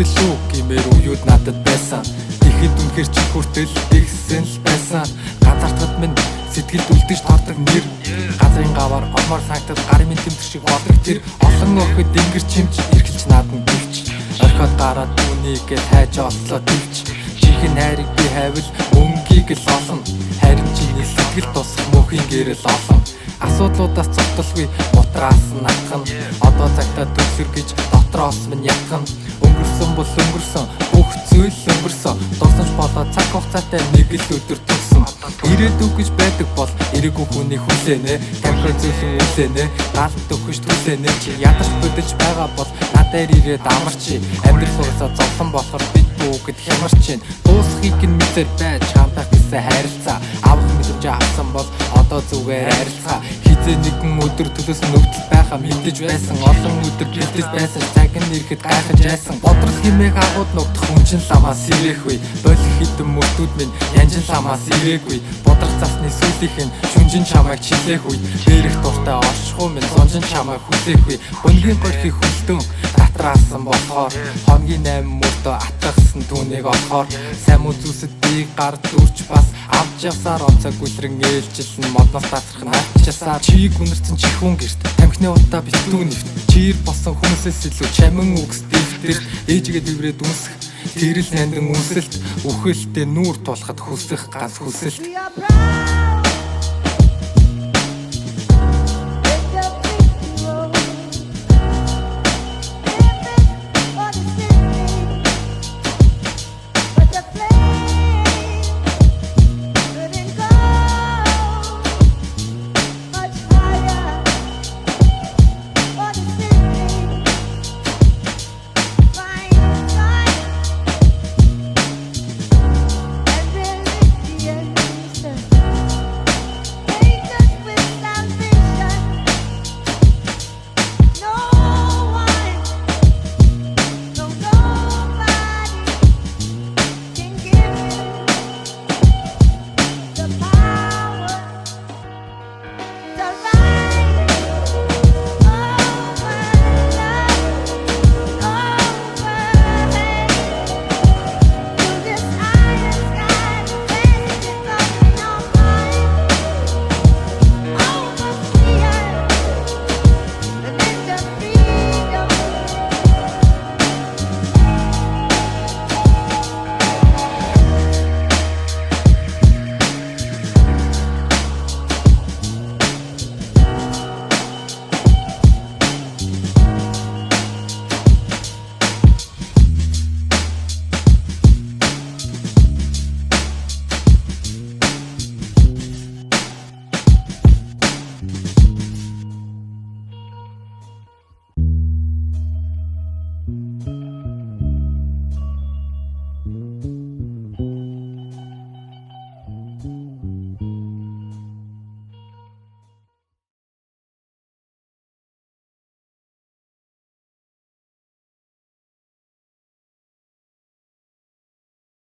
хүртэл үү гэмээр уюуд надад байсан. Тэгэхэд үнэхэр чи хүртэл ихсэн л байсан. Газартад минь сэтгэлд үлдэж тордог нэр. Газрын гаваар ормоор санагдаад гарын минь тэмдэг шиг бодог тэр. Олон охид ингэр чимж эргэлж наадна гэвч орхиод гараад түүнийг хайж оллоо тэгч. Чихэн хайрыг би хайвал мөнгийг л олно. Харин чиний сэтгэл тусах мөнхийн гэрэл олон. Асуудлуудаас цогтолгүй утраас нь атхан. Одоо цагтаа төгсөр гэж дотроос минь ятхан. Өнгөрсөн бол өнгөрсөн бүх зүйл өнгөрсөн. Дурсамж болоод цаг хугацаатай нэг л өдөр төгсөн. Ирээдүг гэж байдаг бол ирээгүй хүний хүлээнэ. Тамхи зөөлөн үлээнэ. Галт төгөж түлээнэ. Чи ядарч бодож байгаа бол надаар ирээд амарчи. Амьдрал уусаа зовлон болохоор бид бүгд хямарчин. Дуусхийг нь мэдэр байж хамтаа гэсэн харилцаа. Авах мэдрэмж авсан бол одоо зүгээр харилцаа. Хизээ нэгэн өдөр төлөөс нөвдөл байхаа мэдэж байсан. Олон өдөр бэлдэж байсан. Цаг нь ирэхэд гайхаж байсан. Бодрол хэмээх агууд нутах хүнчин ламаас ирээгүй. Болох хитэн мөртүүд минь янжин ламаас ирээгүй. Бодрох засны сүлийнх нь шүнжин чамайг чилээгүй. Бэрэх дуртай оршихуу минь сонжин чамайг хүлээхгүй. Бөнгийн горхийг хүлдэн татраасан болохоор хоногийн 8 мөртөө атгахсан түүнийг олохоор сайн муу зүйлсэд би гар дүрч бас авч явсаар онцог гүлрэн ээлжилэн модноос тасрах нь ачаасаар чийг үнэрсэн чихүүн гэрт тамхины утаа битүү нэвт чир болсон хүмүүсээс илүү чамин үгс дэвтэр ээжигээ дэврээд үнсэх тэрэл нандин үнсэлт үхэлтэй нүүр тулахад хүсэх ганц хүсэлт.